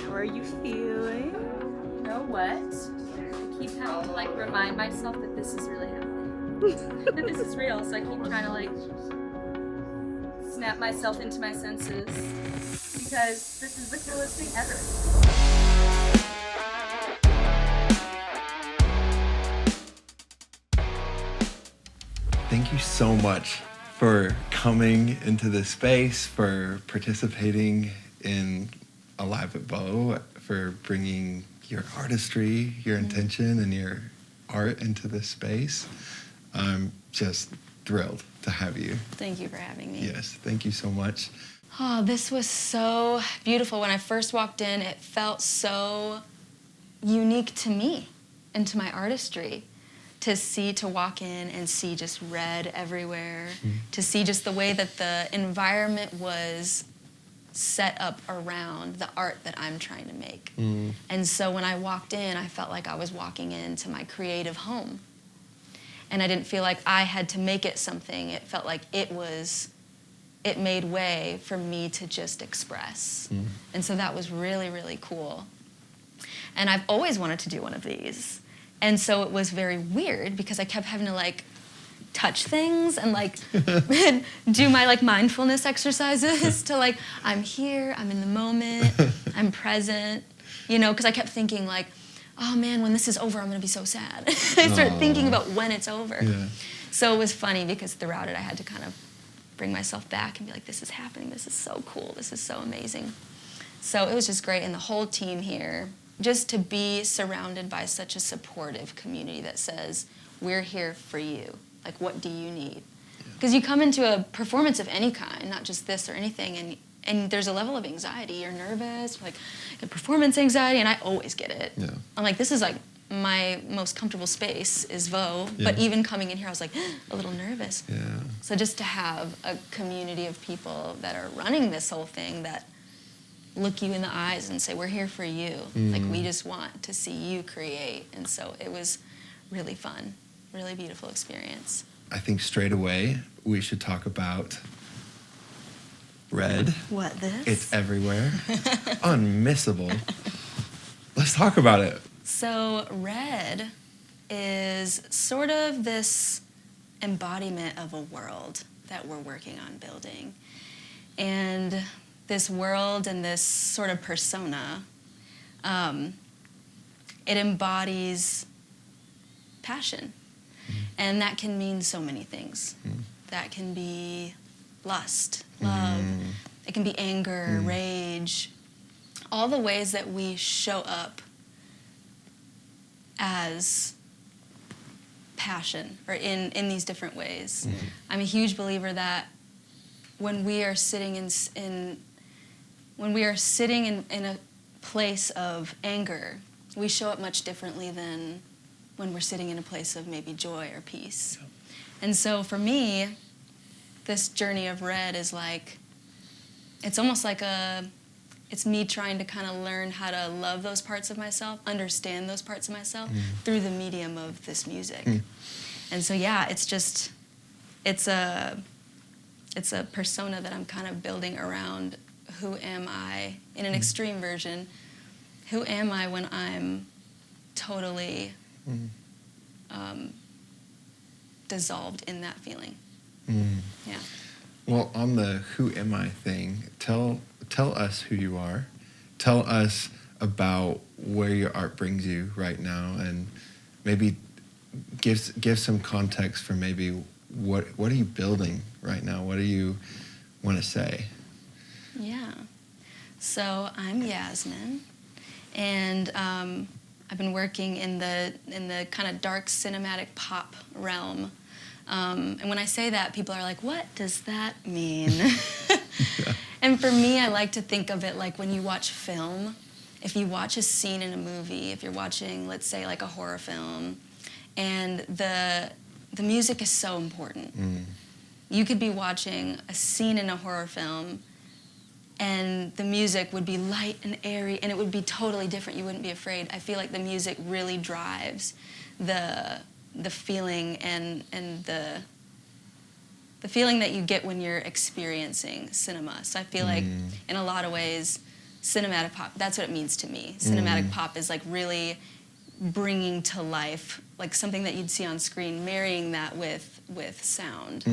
How are you feeling? You know what? I keep having to like remind myself that this is really happening. That this is real. So I keep trying to like snap myself into my senses because this is the coolest thing ever. Thank you so much for coming into this space, for participating in Alive at VEUX, for bringing your artistry, your intention, and your art into this space. I'm just thrilled to have you. Thank you for having me. Yes, thank you so much. Oh, this was so beautiful. When I first walked in, it felt so unique to me and to my artistry. To walk in and see just red everywhere, to see just the way that the environment was set up around the art that I'm trying to make. And so when I walked in, I felt like I was walking into my creative home. And I didn't feel like I had to make it something. It felt like it made way for me to just express. And so that was really, really cool. And I've always wanted to do one of these. And so it was very weird because I kept having to like touch things and like do my like mindfulness exercises to like, I'm here, I'm in the moment, I'm present, you know, because I kept thinking like, oh man, when this is over, I'm gonna be so sad. I started thinking about when it's over. Yeah. So it was funny because throughout it, I had to kind of bring myself back and be like, this is happening, this is so cool, this is so amazing. So it was just great, and the whole team here, just to be surrounded by such a supportive community that says, we're here for you. Like, what do you need? Because you come into a performance of any kind, not just this or anything, and there's a level of anxiety. You're nervous, like performance anxiety, and I always get it. Yeah. I'm like, this is like my most comfortable space is VEUX, but even coming in here, I was like a little nervous. Yeah. So just to have a community of people that are running this whole thing that look you in the eyes and say, we're here for you. Like, we just want to see you create. And so it was really fun, really beautiful experience. I think straight away we should talk about red. What, this? It's everywhere. Unmissable. Let's talk about it. So red is sort of this embodiment of a world that we're working on building. And this world and this sort of persona, it embodies passion. And that can mean so many things. That can be lust, love, it can be anger, rage, all the ways that we show up as passion, or in these different ways. I'm a huge believer that when we are sitting in a place of anger, we show up much differently than when we're sitting in a place of maybe joy or peace. And so for me, this journey of red is like, it's almost like it's me trying to kind of learn how to love those parts of myself, understand those parts of myself through the medium of this music. And so yeah, it's a persona that I'm kind of building around who am I in an extreme version. Who am I when I'm totally dissolved in that feeling? Yeah. Well, on the who am I thing, tell us who you are. Tell us about where your art brings you right now, and maybe give some context for maybe what are you building right now? What do you want to say? Yeah. So I'm YZMN, and I've been working in the kind of dark cinematic pop realm. And when I say that, people are like, what does that mean? And for me, I like to think of it like when you watch film. If you watch a scene in a movie, if you're watching, let's say, like a horror film, and the music is so important. You could be watching a scene in a horror film, and the music would be light and airy, and it would be totally different. You wouldn't be afraid. I feel like the music really drives the feeling and the feeling that you get when you're experiencing cinema. So I feel like in a lot of ways, cinematic pop, that's what it means to me. Cinematic pop is like really bringing to life, like something that you'd see on screen, marrying that with sound.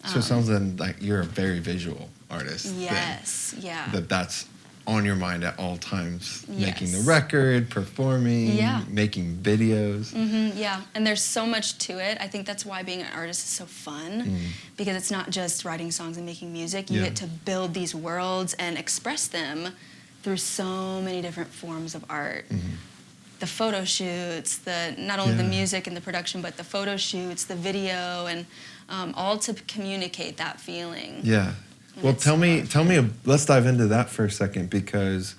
So it sounds like you're a very visual artist. Yes, yeah. That's on your mind at all times. Yes. Making the record, performing, Yeah. making videos. Yeah, and there's so much to it. I think that's why being an artist is so fun, because it's not just writing songs and making music. You Yeah. get to build these worlds and express them through so many different forms of art. The photo shoots, not only the Yeah. music and the production, but the photo shoots, the video, and all to communicate that feeling. Yeah. And Well, it's tell me, let's dive into that for a second, because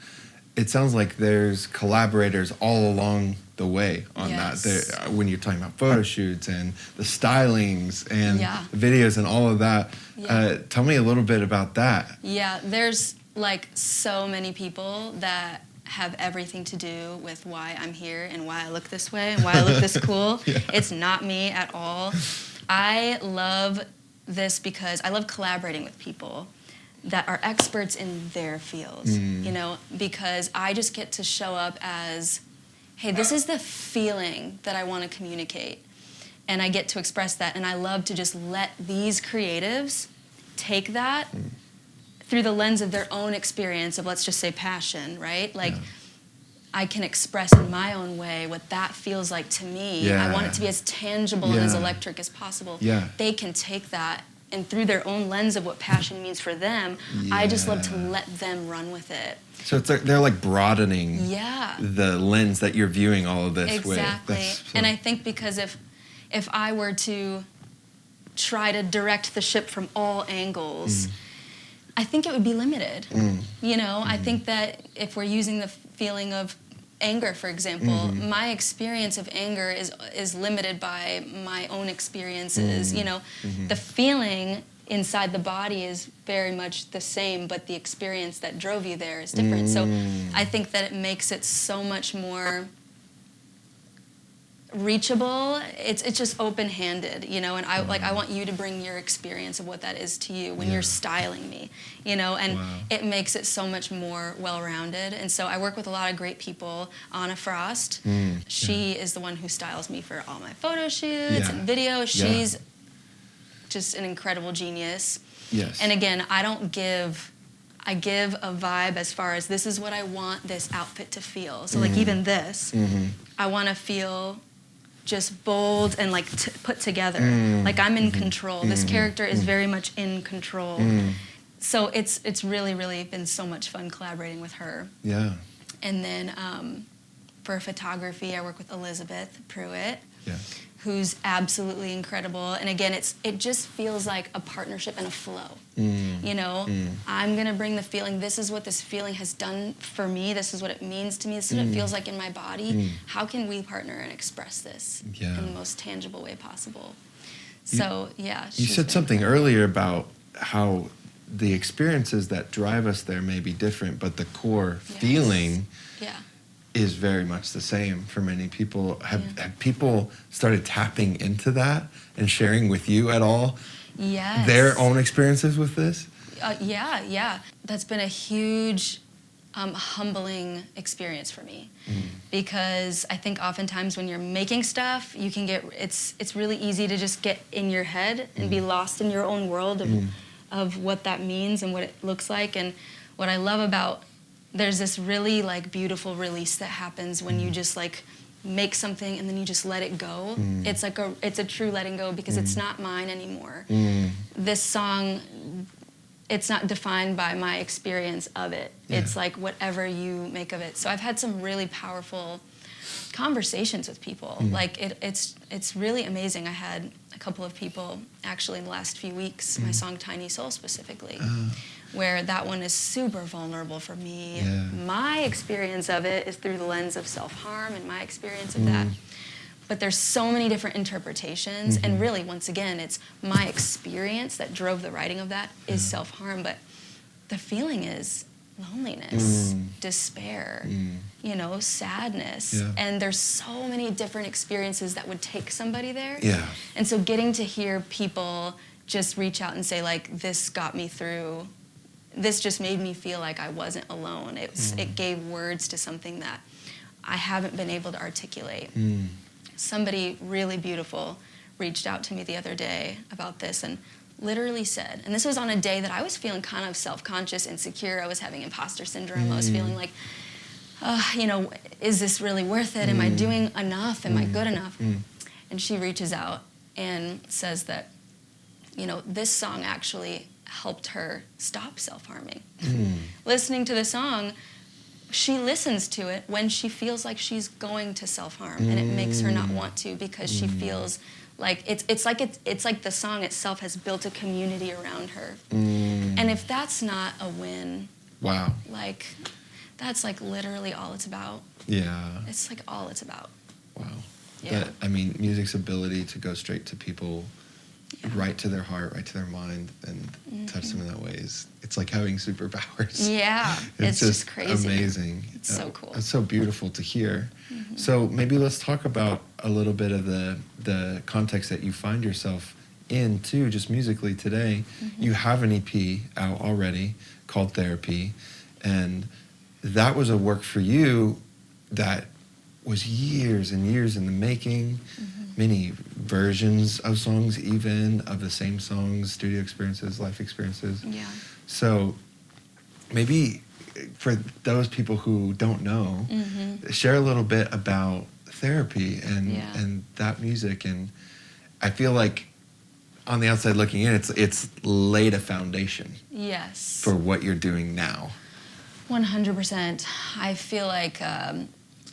it sounds like there's collaborators all along the way on Yes. that. When you're talking about photo shoots and the stylings and Yeah. the videos and all of that. Yeah. Tell me a little bit about that. Yeah, there's like so many people that have everything to do with why I'm here and why I look this way and why I look this cool. Yeah. It's not me at all. I love this because I love collaborating with people that are experts in their fields, you know, because I just get to show up as, hey, this is the feeling that I want to communicate. And I get to express that. And I love to just let these creatives take that through the lens of their own experience of, let's just say, passion, right? Like, Yeah. I can express in my own way what that feels like to me. Yeah. I want it to be as tangible and as Yeah. electric as possible. Yeah. They can take that, and through their own lens of what passion means for them, I just love to Yeah. let them run with it. So it's like they're like broadening Yeah. the lens that you're viewing all of this with. Exactly. That's so- And I think because if I were to try to direct the ship from all angles, I think it would be limited. You know, I think that if we're using the feeling of anger, for example, my experience of anger is limited by my own experiences. You know, the feeling inside the body is very much the same, but the experience that drove you there is different. So I think that it makes it so much more reachable. It's just open-handed, you know, and I want you to bring your experience of what that is to you when Yeah. you're styling me, you know, and Wow. it makes it so much more well-rounded. And so I work with a lot of great people. Anna Frost, she is the one who styles me for all my photo shoots Yeah. and videos. Yeah. She's just an incredible genius. Yes. And again, I give a vibe as far as, this is what I want this outfit to feel. So like even this, I want to feel just bold and like put together. Like I'm in control. This character is very much in control. So it's really, really been so much fun collaborating with her. Yeah. And then for photography, I work with Elizabeth Pruitt, Yes. who's absolutely incredible. And again, it just feels like a partnership and a flow. You know, I'm gonna bring the feeling, this is what this feeling has done for me, this is what it means to me, this is what it feels like in my body. How can we partner and express this Yeah. in the most tangible way possible? So, yeah. You she's said been something incredible. earlier about how the experiences that drive us there may be different, but the core Yes. feeling Yeah. is very much the same for many people. Have people started tapping into that and sharing with you at all Yes. their own experiences with this? Yeah. That's been a huge, humbling experience for me, because I think oftentimes when you're making stuff, you can it's really easy to just get in your head and be lost in your own world of what that means and what it looks like. And what I love about, there's this really like beautiful release that happens when you just like make something and then you just let it go. It's like it's a true letting go, because it's not mine anymore. This song, it's not defined by my experience of it. Yeah. It's like whatever you make of it. So I've had some really powerful conversations with people. Like it's really amazing. I had a couple of people actually in the last few weeks, my song Tiny Soul specifically, where that one is super vulnerable for me. Yeah. My experience of it is through the lens of self-harm and my experience of that. But there's so many different interpretations, and really, once again, it's my experience that drove the writing of that is self-harm, but the feeling is loneliness, despair, you know, sadness. Yeah. And there's so many different experiences that would take somebody there. Yeah. And so getting to hear people just reach out and say, like, this got me through this just made me feel like I wasn't alone. It gave words to something that I haven't been able to articulate. Somebody really beautiful reached out to me the other day about this and literally said, and this was on a day that I was feeling kind of self-conscious, insecure. I was having imposter syndrome. I was feeling like, you know, is this really worth it? Am I doing enough? Am I good enough? And she reaches out and says that, you know, this song actually helped her stop self-harming. Listening to the song, she listens to it when she feels like she's going to self-harm, and it makes her not want to because she feels like it's like the song itself has built a community around her. And if that's not a win, wow, like that's like literally all it's about. Yeah, it's like all it's about. Wow. Yeah. That, I mean, music's ability to go straight to people, Yeah. right to their heart, right to their mind, and touch them in that way it's like having superpowers. Yeah, it's just crazy. Amazing. It's so cool. It's so beautiful to hear. So maybe let's talk about a little bit of the context that you find yourself in too, just musically today. You have an EP out already called Therapy, and that was a work for you that was years and years in the making. Many versions of songs, even of the same songs, studio experiences, life experiences. Yeah. So maybe for those people who don't know, share a little bit about Therapy and that music. And I feel like on the outside looking in, it's laid a foundation. Yes. For what you're doing now. 100%. I feel like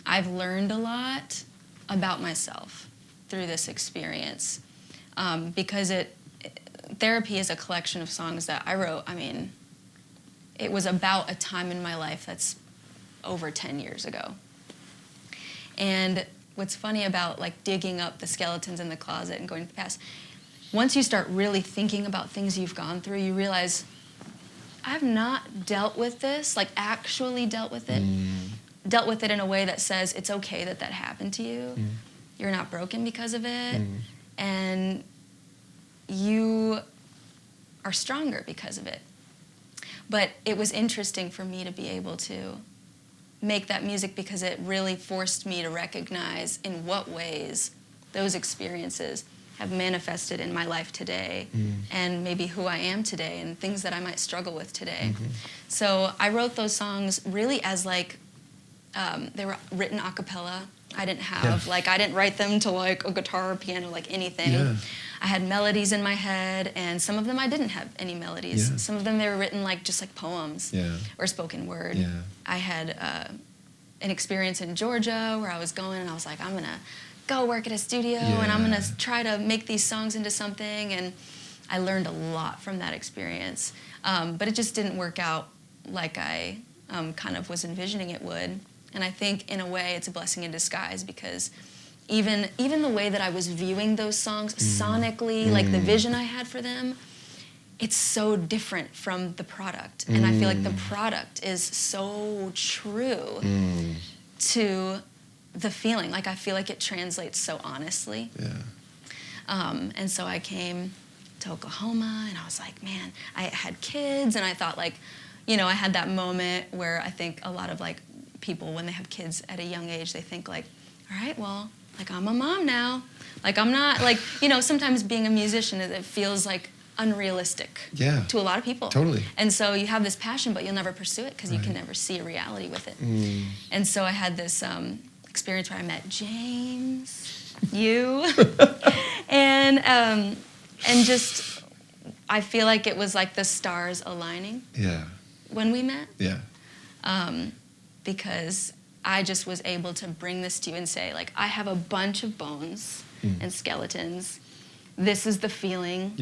I've learned a lot about myself through this experience, because Therapy is a collection of songs that I wrote. I mean, it was about a time in my life that's over 10 years ago. And what's funny about like digging up the skeletons in the closet and going to the past, once you start really thinking about things you've gone through, you realize I've not dealt with this, like actually dealt with it. Dealt with it in a way that says it's okay that that happened to you. You're not broken because of it, and you are stronger because of it. But it was interesting for me to be able to make that music because it really forced me to recognize in what ways those experiences have manifested in my life today, and maybe who I am today and things that I might struggle with today. So I wrote those songs really as like, they were written a cappella. I didn't have, like, I didn't write them to, like, a guitar or piano, like, anything. Yeah. I had melodies in my head, and some of them I didn't have any melodies. Yeah. Some of them, they were written, like, just like poems or spoken word. Yeah. I had an experience in Georgia where I was going, and I was like, I'm going to go work at a studio, and I'm going to try to make these songs into something, and I learned a lot from that experience. But it just didn't work out like I kind of was envisioning it would. And I think, in a way, it's a blessing in disguise because even the way that I was viewing those songs sonically, like the vision I had for them, it's so different from the product. And I feel like the product is so true to the feeling. Like, I feel like it translates so honestly. And so I came to Oklahoma, and I was like, man, I had kids, and I thought, like, you know, I had that moment where I think a lot of, like, people, when they have kids at a young age, they think like, all right, well, like, I'm a mom now. Like, I'm not, like, you know, sometimes being a musician, it feels like unrealistic to a lot of people. Totally. And so you have this passion, but you'll never pursue it because you can never see a reality with it. And so I had this experience where I met James, you, and just, I feel like it was like the stars aligning when we met. Because I just was able to bring this to you and say, like, I have a bunch of bones and skeletons. This is the feeling.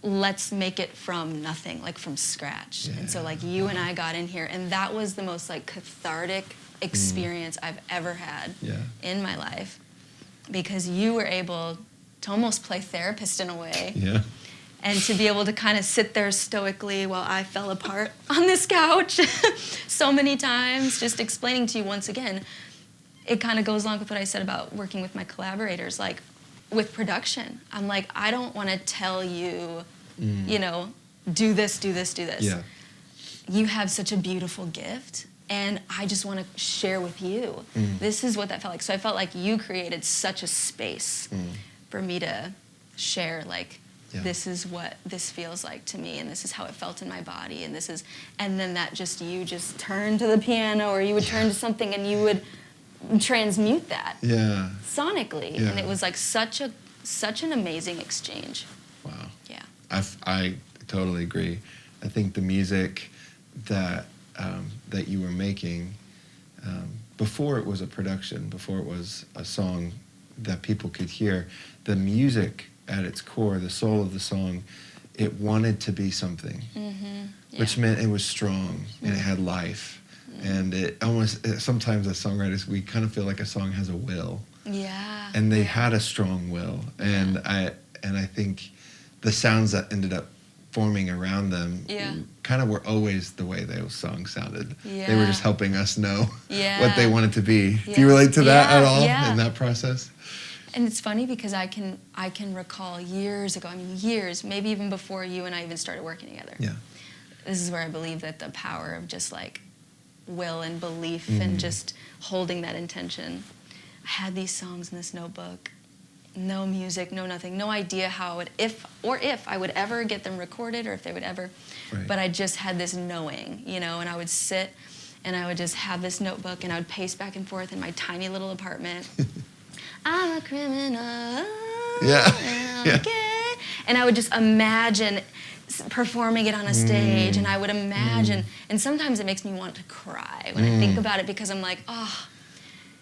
Let's make it from nothing, like from scratch. And so, like, you and I got in here, and that was the most, like, cathartic experience I've ever had in my life, because you were able to almost play therapist in a way. And to be able to kind of sit there stoically while I fell apart on this couch so many times, just explaining to you once again, it kind of goes along with what I said about working with my collaborators, like with production. I'm like, I don't want to tell you, you know, do this, do this, do this. you have such a beautiful gift, and I just want to share with you. This is what that felt like. So I felt like you created such a space for me to share, like, this is what this feels like to me, and this is how it felt in my body, and then that you just turn to the piano, or you would turn to something, and you would transmute that sonically, and it was like such an amazing exchange. Wow. Yeah. I totally agree. I think the music that you were making before it was a production, before it was a song that people could hear, the music at its core, the soul of the song, it wanted to be something, which meant it was strong and it had life. And it almost, sometimes as songwriters, we kind of feel like a song has a will. Yeah. And they had a strong will. And I think the sounds that ended up forming around them kind of were always the way those songs sounded. Yeah. They were just helping us know what they wanted to be. Do you relate to that at all in that process? And it's funny because I can recall years ago, years, maybe even before you and I even started working together. Yeah. This is where I believe that the power of just like will and belief and just holding that intention. I had these songs in this notebook, no music, no nothing, no idea how if I would ever get them recorded or if they would ever, but I just had this knowing, and I would sit and I would just have this notebook and I would pace back and forth in my tiny little apartment. I'm a criminal. And I would just imagine performing it on a stage, and I would imagine, and sometimes it makes me want to cry when I think about it, because I'm like, oh,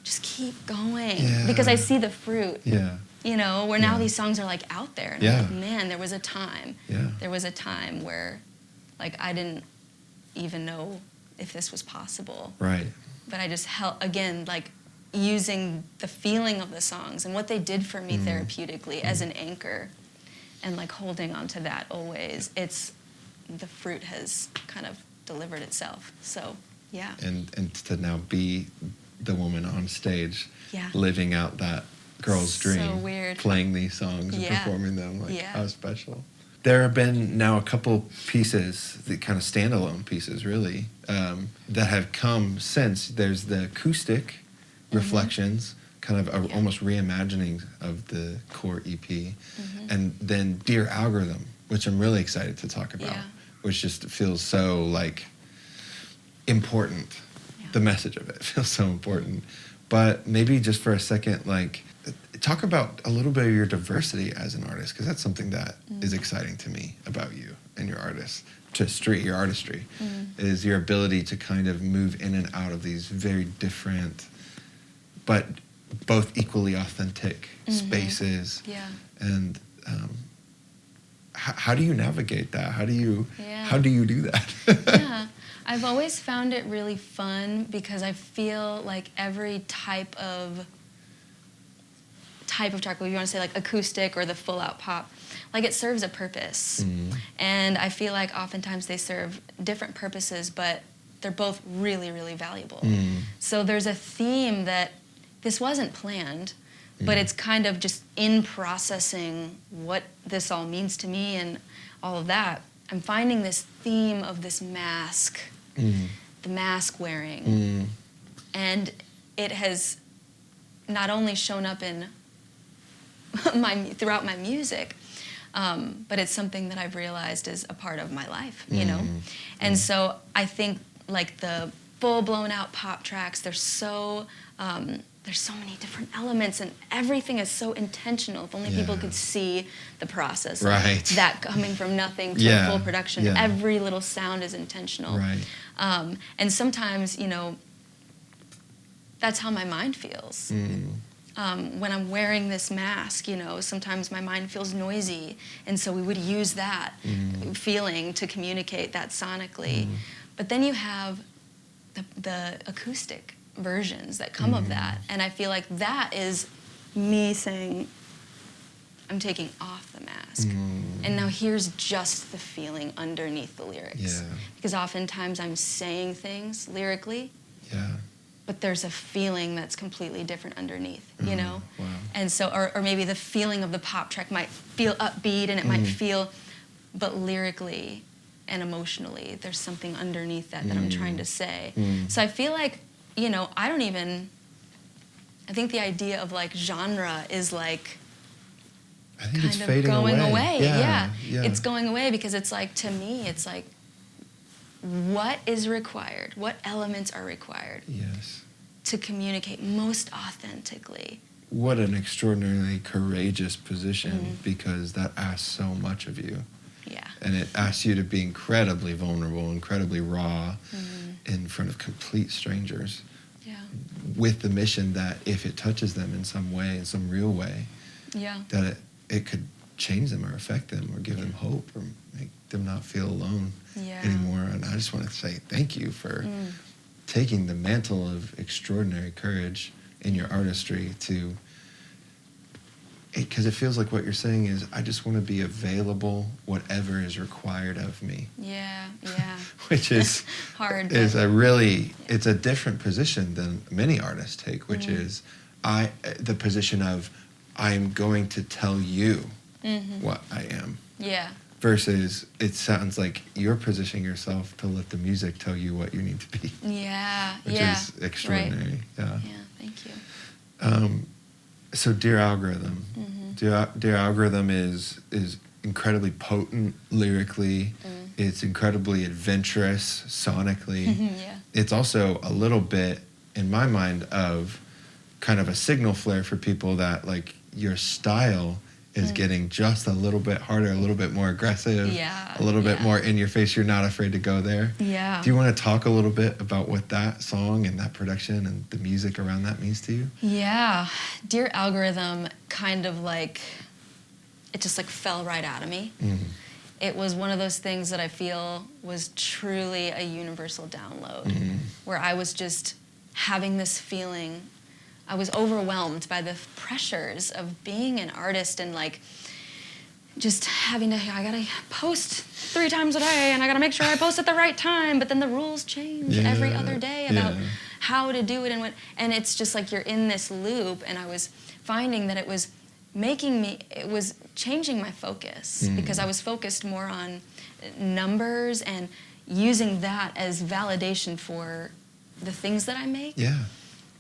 just keep going, because I see the fruit. Where now these songs are like out there, and I'm like, man, there was a time where like I didn't even know if this was possible, but I just held, again, like using the feeling of the songs and what they did for me therapeutically as an anchor, and like holding on to that always. The fruit has kind of delivered itself. So, yeah. And to now be the woman on stage, living out that girl's dream, so weird. Playing these songs and performing them, like how special. There have been now a couple pieces, the kind of standalone pieces really, that have come since. There's the Acoustic Reflections, kind of almost reimagining of the core EP, and then Dear Algorithm, which I'm really excited to talk about, which just feels so like important. The message of it feels so important. But maybe just for a second, like, talk about a little bit of your diversity as an artist, because that's something that is exciting to me about you and your your artistry, is your ability to kind of move in and out of these very different, but both equally authentic spaces. And how do you navigate that? How do you do that? I've always found it really fun, because I feel like every type of track, if you want to say like acoustic or the full out pop, like it serves a purpose. And I feel like oftentimes they serve different purposes, but they're both really, really valuable. So there's a theme that this wasn't planned, but it's kind of just in processing what this all means to me and all of that. I'm finding this theme of this mask, the mask wearing. And it has not only shown up in throughout my music, but it's something that I've realized is a part of my life, And so I think like the full blown out pop tracks, there's so many different elements, and everything is so intentional. If only people could see the process of that coming from nothing to full production. Every little sound is intentional. And sometimes, that's how my mind feels. When I'm wearing this mask, sometimes my mind feels noisy, and so we would use that feeling to communicate that sonically. But then you have the acoustic versions that come of that, and I feel like that is me saying, I'm taking off the mask, and now here's just the feeling underneath the lyrics. Because oftentimes I'm saying things lyrically, but there's a feeling that's completely different underneath, Wow. And so, or maybe the feeling of the pop track might feel upbeat, and it might feel, but lyrically, and emotionally. There's something underneath that I'm trying to say. So I feel like, you know, I think the idea of like genre is like I think kind it's of fading going away. Yeah. It's going away because it's like, to me, it's like, what is required? What elements are required Yes. to communicate most authentically? What an extraordinarily courageous position, because that asks so much of you. Yeah. And it asks you to be incredibly vulnerable, incredibly raw in front of complete strangers, Yeah. with the mission that if it touches them in some way, in some real way, Yeah. that it could change them or affect them or give them hope or make them not feel alone anymore. And I just want to say thank you for taking the mantle of extraordinary courage in your artistry to, because it feels like what you're saying is, I just want to be available, whatever is required of me. Yeah. Which is hard. Is it's a different position than many artists take, which is the position of, I'm going to tell you what I am. Yeah. Versus, it sounds like you're positioning yourself to let the music tell you what you need to be. Yeah. Which is extraordinary. Right. Yeah. Yeah. Thank you. So Dear Algorithm. Dear Algorithm is incredibly potent lyrically. It's incredibly adventurous sonically. Yeah. It's also a little bit, in my mind, of kind of a signal flare for people that like your style is getting just a little bit harder, a little bit more aggressive, a little bit more in your face. You're not afraid to go there. Yeah. Do you want to talk a little bit about what that song and that production and the music around that means to you? Yeah. Dear Algorithm kind of like, it just like fell right out of me. It was one of those things that I feel was truly a universal download, where I was just having this feeling. I was overwhelmed by the pressures of being an artist and like just having to, I gotta post 3 times a day and I gotta make sure I post at the right time, but then the rules change every other day about how to do it and it's just like you're in this loop, and I was finding that it was changing my focus because I was focused more on numbers and using that as validation for the things that I make. Yeah.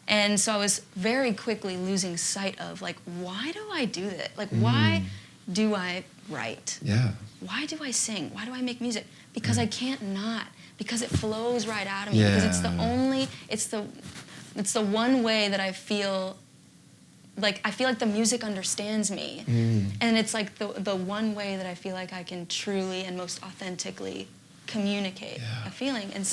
And so I was very quickly losing sight of, like, why do I do that? Like, why do I write? Yeah. Why do I sing? Why do I make music? Because I can't not. Because it flows right out of me. Because it's the one way that I feel like the music understands me. And it's like the one way that I feel like I can truly and most authentically communicate a feeling. And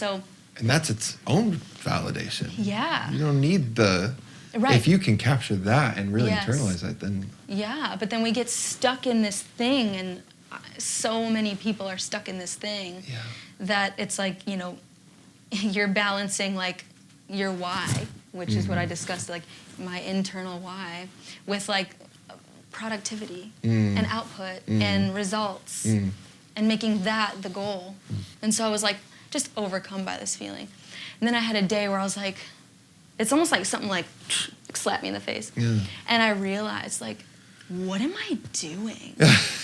that's its own validation. Yeah. You don't need if you can capture that and really internalize that, then... Yeah, but then we get stuck in this thing, and so many people are stuck in this thing that it's like, you know, you're balancing like your why, which is what I discussed, like my internal why, with like productivity and output and results and making that the goal. And so I was like, just overcome by this feeling. And then I had a day where I was like, it's almost like something like slapped me in the face. Yeah. And I realized, like, what am I doing?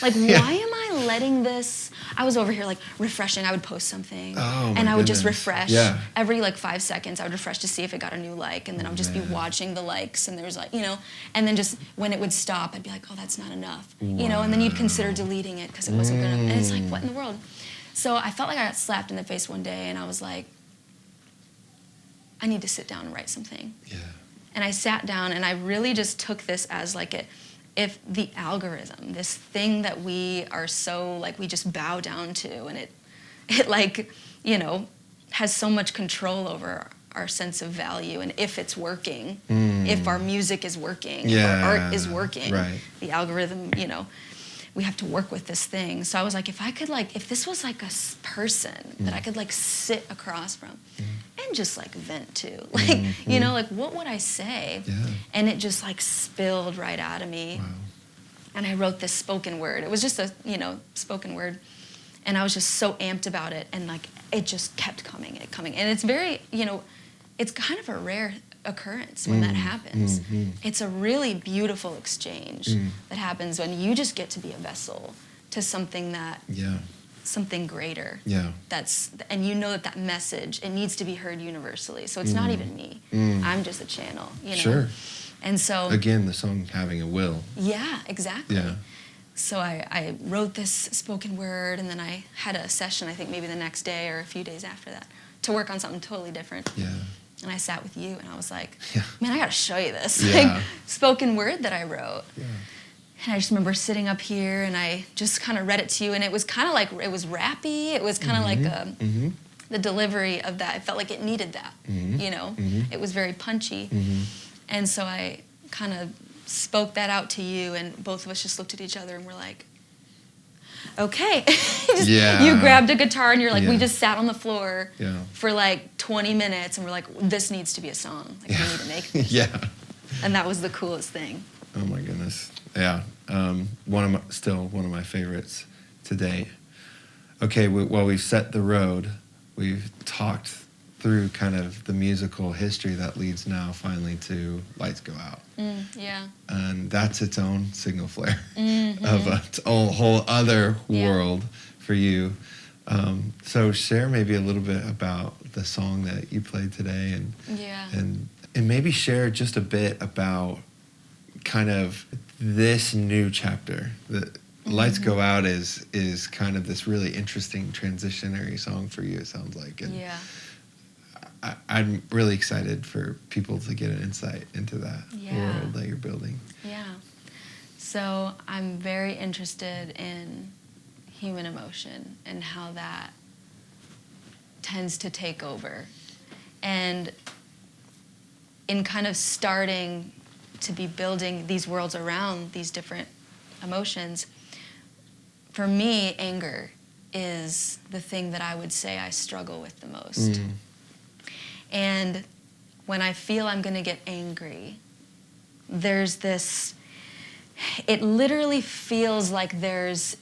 Like, why am I letting this? I was over here, like, refreshing. I would post something, and I would just refresh. Yeah. Every, like, 5 seconds, I would refresh to see if it got a new like, and then I would just be watching the likes, and there was, like, you know, and then just when it would stop, I'd be like, oh, that's not enough. Wow. You know, and then you'd consider deleting it because it wasn't good enough. And it's like, what in the world? So I felt like I got slapped in the face one day, and I was like, I need to sit down and write something. Yeah. And I sat down, and I really just took this as like if the algorithm, this thing that we are so, like, we just bow down to, and it like, you know, has so much control over our sense of value, and if it's working, if our music is working, if our art is working, the algorithm, you know, we have to work with this thing. So I was like, if this was like a person that I could like sit across from and just like vent to, like, you know, like what would I say? Yeah. And it just like spilled right out of me. Wow. And I wrote this spoken word. It was just a, you know, spoken word. And I was just so amped about it. And like, it just kept coming and coming. And it's very, you know, it's kind of a rare occurrence when that happens. It's a really beautiful exchange that happens when you just get to be a vessel to something that something greater. Yeah. And you know that message, it needs to be heard universally. So it's not even me. I'm just a channel, you know? Sure. And so... Again, the song having a will. Yeah, exactly. Yeah. So I wrote this spoken word, and then I had a session, I think maybe the next day or a few days after that, to work on something totally different. Yeah. And I sat with you, and I was like, Yeah. man, I got to show you this Yeah. spoken word that I wrote. Yeah. And I just remember sitting up here, and I just kind of read it to you, and it was kind of like, it was rappy. It was kind of like the delivery of that. I felt like it needed that, you know? It was very punchy. And so I kind of spoke that out to you, and both of us just looked at each other, and we're like, okay. You grabbed a guitar, and you're like, we just sat on the floor for like 20 minutes, and we're like, this needs to be a song. Like, we need to make this. Yeah. And that was the coolest thing. Oh my goodness. Yeah. Still one of my favorites to date. Okay, while we've set the road, we've talked through kind of the musical history that leads now finally to Lights Go Out. Yeah. And that's its own signal flare of a whole other world for you. So share maybe a little bit about the song that you played today, and maybe share just a bit about kind of this new chapter. Lights Go Out is kind of this really interesting transitionary song for you, it sounds like. And I'm really excited for people to get an insight into that world that you're building. Yeah. So I'm very interested in human emotion and how that tends to take over. And in kind of starting to be building these worlds around these different emotions, for me, anger is the thing that I would say I struggle with the most. And when I feel I'm going to get angry, there's this, it literally feels like there's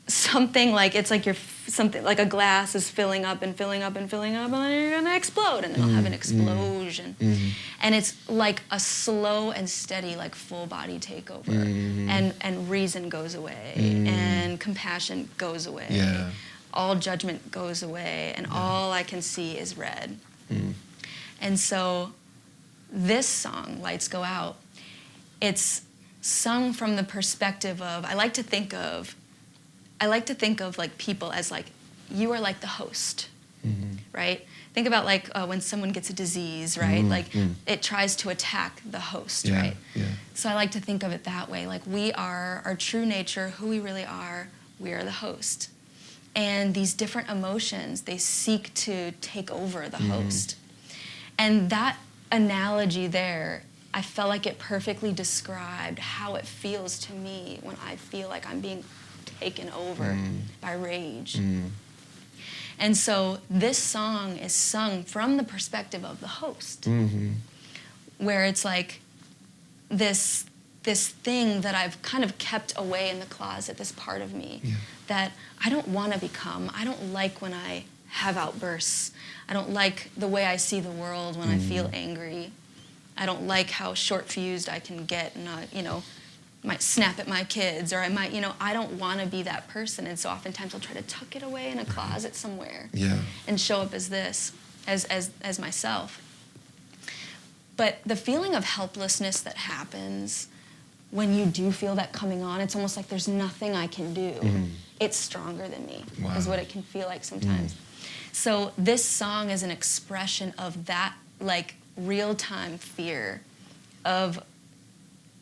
something like, it's like something like a glass is filling up and filling up and filling up, and then you're going to explode, and then I'll have an explosion. And it's like a slow and steady, like full body takeover. And reason goes away, and compassion goes away. All judgment goes away, and all I can see is red. And so this song, Lights Go Out, it's sung from the perspective of, I like to think of like people as like, you are like the host, right? Think about like when someone gets a disease, right? Like it tries to attack the host, right? So I like to think of it that way. Like we are our true nature, who we really are, we are the host. And these different emotions, they seek to take over the host. And that analogy there, I felt like it perfectly described how it feels to me when I feel like I'm being taken over by rage. And so this song is sung from the perspective of the host, where it's like this thing that I've kind of kept away in the closet, this part of me that I don't want to become. I don't like when I have outbursts. I don't like the way I see the world when I feel angry. I don't like how short-fused I can get, and might snap at my kids, or I might, I don't want to be that person. And so oftentimes I'll try to tuck it away in a closet somewhere and show up as this, as myself. But the feeling of helplessness that happens when you do feel that coming on, it's almost like there's nothing I can do. It's stronger than me, is what it can feel like sometimes. So this song is an expression of that, like, real-time fear of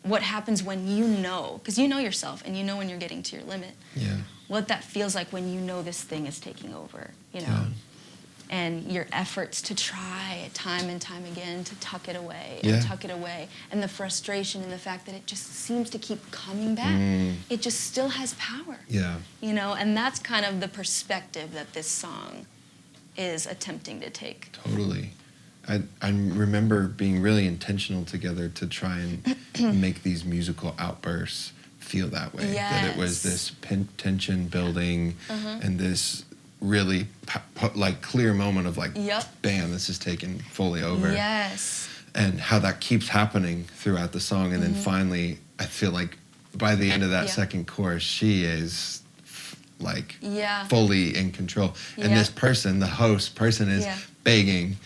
what happens when you know, because you know yourself and you know when you're getting to your limit, what that feels like when you know this thing is taking over, and your efforts to try time and time again to tuck it away and tuck it away, and the frustration and the fact that it just seems to keep coming back. It just still has power, and that's kind of the perspective that this song is attempting to take. Totally. I remember being really intentional together to try and make these musical outbursts feel that way. That it was this tension building and this really like clear moment of like, bam, this is taken fully over. And how that keeps happening throughout the song. And then finally, I feel like by the end of that second chorus, she is like Yeah. fully in control. And Yeah. this person, the host person, is Yeah. begging,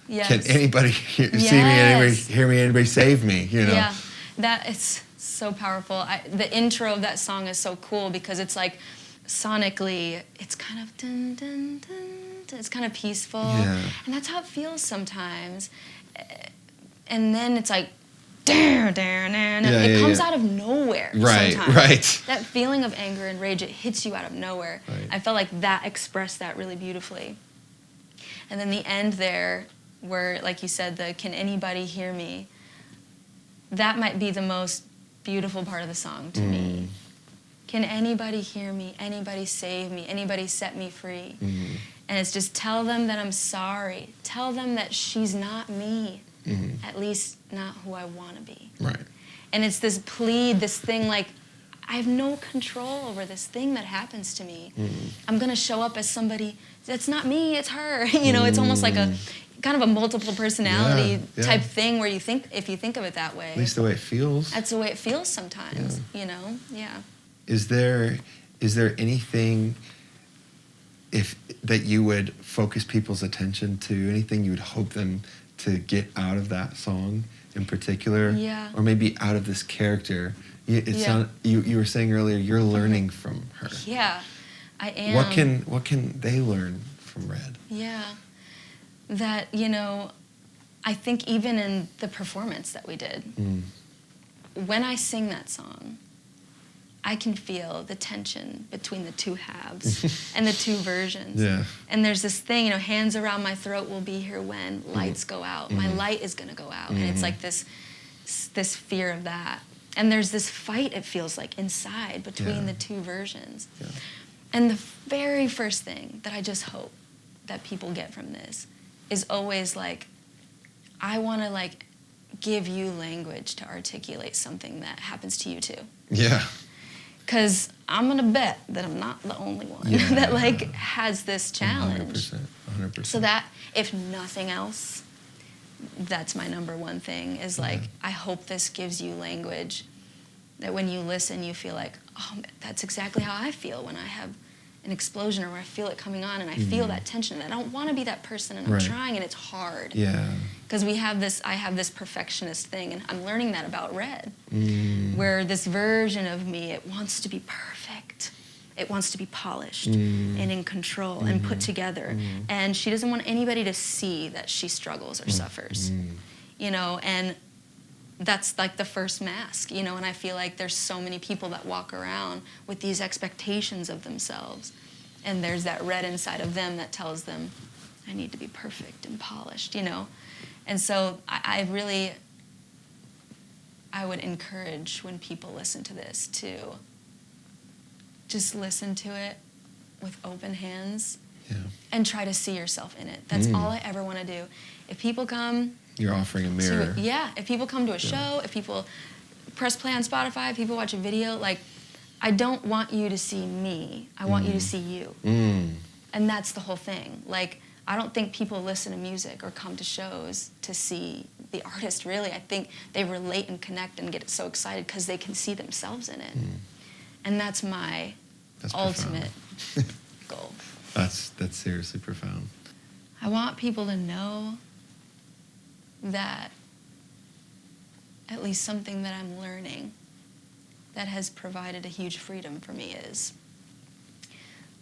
Yes. can anybody see me, Yes. anybody hear me, anybody save me, you know? Yeah, that is so powerful. The intro of that song is so cool because it's like sonically, it's kind of dun, dun, dun, dun, it's kind of peaceful. Yeah. And that's how it feels sometimes. And then it's like, it comes out of nowhere Right, sometimes. right. That feeling of anger and rage, it hits you out of nowhere. Right. I felt like that expressed that really beautifully. And then the end there, where, like you said, the can anybody hear me, that might be the most beautiful part of the song to me. Can anybody hear me? Anybody save me? Anybody set me free? And it's just tell them that I'm sorry. Tell them that she's not me. At least not who I want to be. Right. And it's this plead, this thing like, I have no control over this thing that happens to me. I'm going to show up as somebody that's not me, it's her. You know, it's almost like a kind of a multiple personality type thing where you think, if you think of it that way. At least the way it feels. That's the way it feels sometimes, you know? Yeah. Is there anything that you would focus people's attention to, anything you would hope them to get out of that song in particular? Yeah. Or maybe out of this character? You were saying earlier you're learning from her. Yeah, I am. What can they learn from Red? Yeah. That, you know, I think even in the performance that we did, when I sing that song, I can feel the tension between the two halves and the two versions. Yeah. And there's this thing, you know, hands around my throat will be here when lights go out. My light is going to go out. And it's like this fear of that. And there's this fight, it feels like, inside between the two versions. Yeah. And the very first thing that I just hope that people get from this is always like, I want to like give you language to articulate something that happens to you too. Yeah. Because I'm going to bet that I'm not the only one that like has this challenge. 100%. So that, if nothing else, that's my number one thing is like, I hope this gives you language that when you listen, you feel like, oh, that's exactly how I feel when I have an explosion or where I feel it coming on and I feel that tension. And I don't want to be that person and I'm trying and it's hard. Yeah. Because I have this perfectionist thing and I'm learning that about Red. Where this version of me, it wants to be perfect. It wants to be polished and in control and put together. And she doesn't want anybody to see that she struggles or suffers. You know, and that's like the first mask, you know, and I feel like there's so many people that walk around with these expectations of themselves. And there's that Red inside of them that tells them, I need to be perfect and polished, you know. And so I would encourage when people listen to this to just listen to it with open hands and try to see yourself in it. That's all I ever want to do. If people come... You're offering a mirror. If people come to a show, if people press play on Spotify, if people watch a video, like, I don't want you to see me. I want you to see you. And that's the whole thing. Like, I don't think people listen to music or come to shows to see the artist, really. I think they relate and connect and get so excited because they can see themselves in it. And that's my ultimate goal. That's seriously profound. I want people to know that at least something that I'm learning that has provided a huge freedom for me is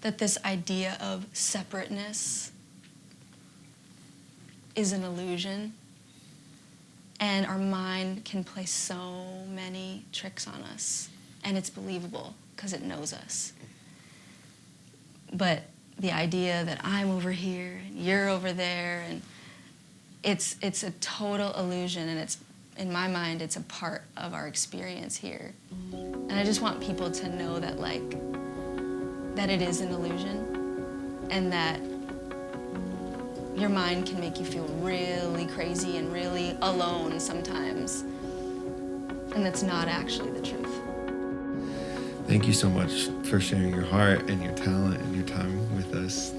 that this idea of separateness is an illusion, and our mind can play so many tricks on us, and it's believable because it knows us. But the idea that I'm over here and you're over there, and it's a total illusion, and it's, in my mind, it's a part of our experience here. And I just want people to know that, like, that it is an illusion, and that your mind can make you feel really crazy and really alone sometimes. And that's not actually the truth. Thank you so much for sharing your heart and your talent and your time with us.